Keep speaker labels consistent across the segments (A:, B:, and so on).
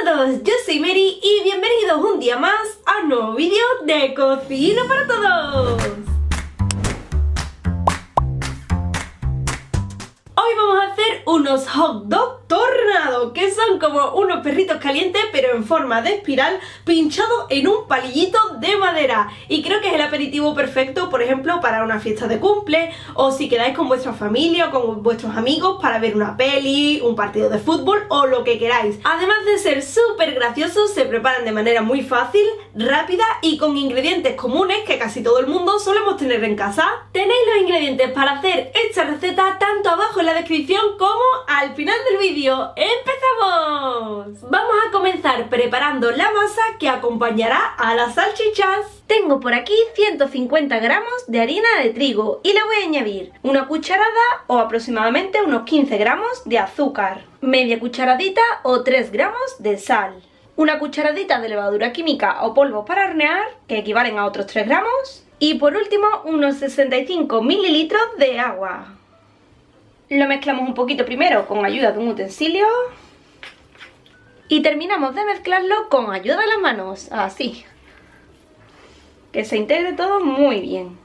A: Hola a todos, yo soy Mary y bienvenidos un día más a un nuevo vídeo de Cocina para Todos. Hoy vamos a hacer unos hot dog tornado, que son como unos perritos calientes pero en forma de espiral, pinchados en un palillito de madera. Y creo que es el aperitivo perfecto, por ejemplo, para una fiesta de cumple, o si quedáis con vuestra familia o con vuestros amigos para ver una peli, un partido de fútbol o lo que queráis. Además de ser súper graciosos, se preparan de manera muy fácil, rápida y con ingredientes comunes que casi todo el mundo solemos tener en casa. Tenéis los ingredientes para hacer esta receta tanto abajo en la descripción como al final del vídeo. ¡Empezamos! Vamos a comenzar preparando la masa que acompañará a las salchichas. Tengo por aquí 150 gramos de harina de trigo y le voy a añadir una cucharada o aproximadamente unos 15 gramos de azúcar, media cucharadita o 3 gramos de sal, una cucharadita de levadura química o polvo para hornear, que equivalen a otros 3 gramos, y por último unos 65 mililitros de agua. Lo mezclamos un poquito primero con ayuda de un utensilio y terminamos de mezclarlo con ayuda de las manos, así. Que se integre todo muy bien.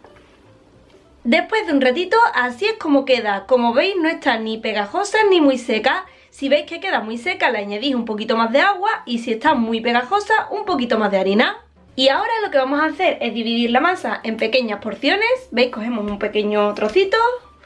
A: Después de un ratito, así es como queda. Como veis, no está ni pegajosa ni muy seca. Si veis que queda muy seca, le añadís un poquito más de agua, y si está muy pegajosa, un poquito más de harina. Y ahora lo que vamos a hacer es dividir la masa en pequeñas porciones. ¿Veis? Cogemos un pequeño trocito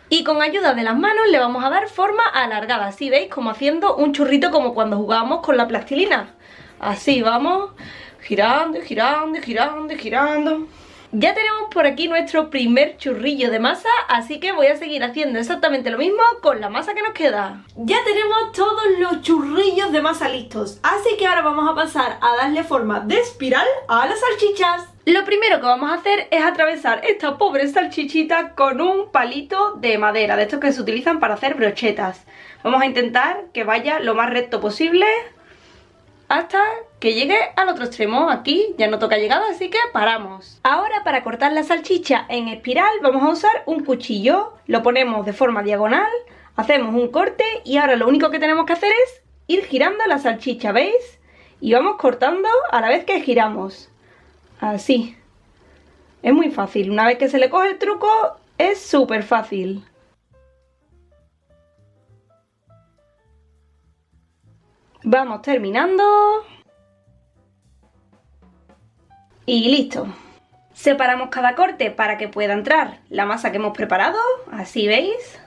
A: y con ayuda de las manos le vamos a dar forma alargada. Así, ¿veis? Como haciendo un churrito, como cuando jugábamos con la plastilina. Así vamos, girando, girando, girando, girando. Ya tenemos por aquí nuestro primer churrillo de masa, así que voy a seguir haciendo exactamente lo mismo con la masa que nos queda. Ya tenemos todos los churrillos de masa listos, así que ahora vamos a pasar a darle forma de espiral a las salchichas. Lo primero que vamos a hacer es atravesar esta pobre salchichita con un palito de madera, de estos que se utilizan para hacer brochetas. Vamos a intentar que vaya lo más recto posible hasta que llegue al otro extremo. Aquí ya no toca llegada, así que paramos. Ahora, para cortar la salchicha en espiral, vamos a usar un cuchillo. Lo ponemos de forma diagonal, hacemos un corte y ahora lo único que tenemos que hacer es ir girando la salchicha, ¿veis? Y vamos cortando a la vez que giramos. Así. Es muy fácil. Una vez que se le coge el truco, es súper fácil. Vamos terminando. Y listo. Separamos cada corte para que pueda entrar la masa que hemos preparado. Así, ¿veis?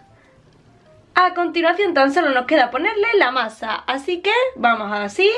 A: A continuación tan solo nos queda ponerle la masa. Así que vamos así,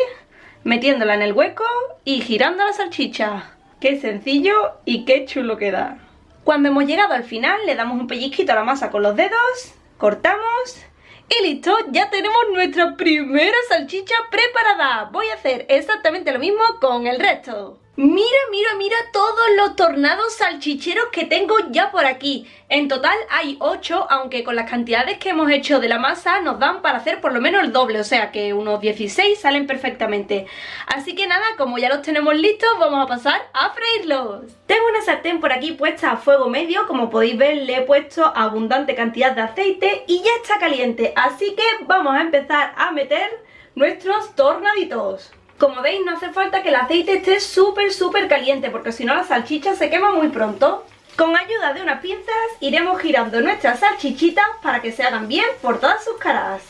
A: metiéndola en el hueco y girando la salchicha. ¡Qué sencillo y qué chulo queda! Cuando hemos llegado al final, le damos un pellizquito a la masa con los dedos, cortamos y listo, ya tenemos nuestra primera salchicha preparada. Voy a hacer exactamente lo mismo con el resto. Mira, mira, mira todos los tornados salchicheros que tengo ya por aquí. En total hay 8, aunque con las cantidades que hemos hecho de la masa nos dan para hacer por lo menos el doble, o sea que unos 16 salen perfectamente. Así que nada, como ya los tenemos listos, vamos a pasar a freírlos. Tengo una sartén por aquí puesta a fuego medio, como podéis ver le he puesto abundante cantidad de aceite y ya está caliente. Así que vamos a empezar a meter nuestros tornaditos. Como veis, no hace falta que el aceite esté súper caliente, porque si no la salchicha se quema muy pronto. Con ayuda de unas pinzas iremos girando nuestras salchichitas para que se hagan bien por todas sus caras.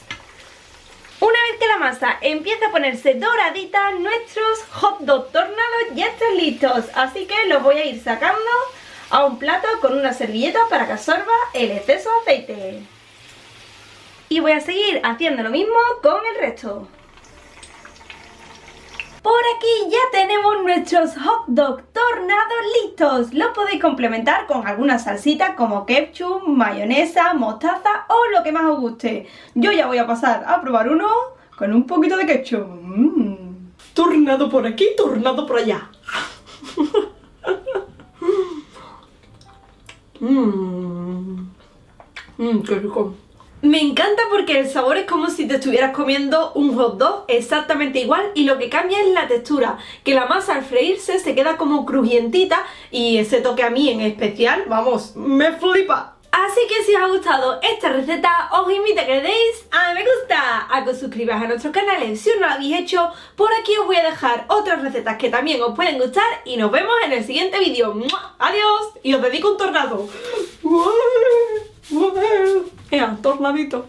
A: Una vez que la masa empiece a ponerse doradita, nuestros hot dog tornados ya están listos. Así que los voy a ir sacando a un plato con una servilleta para que absorba el exceso de aceite. Y voy a seguir haciendo lo mismo con el resto. Por aquí ya tenemos nuestros hot dog tornados listos. Los podéis complementar con alguna salsita como ketchup, mayonesa, mostaza o lo que más os guste. Yo ya voy a pasar a probar uno con un poquito de ketchup. Tornado por aquí, tornado por allá. Qué rico. Me encanta porque el sabor es como si te estuvieras comiendo un hot dog exactamente igual, y lo que cambia es la textura, que la masa al freírse se queda como crujientita y ese toque a mí en especial, vamos, me flipa. Así que si os ha gustado esta receta, os invito a que le deis a me gusta, a que os suscribáis a nuestros canales si no lo habéis hecho. Por aquí os voy a dejar otras recetas que también os pueden gustar y nos vemos en el siguiente vídeo. ¡Adiós! Y os dedico un tornado. Tornadito.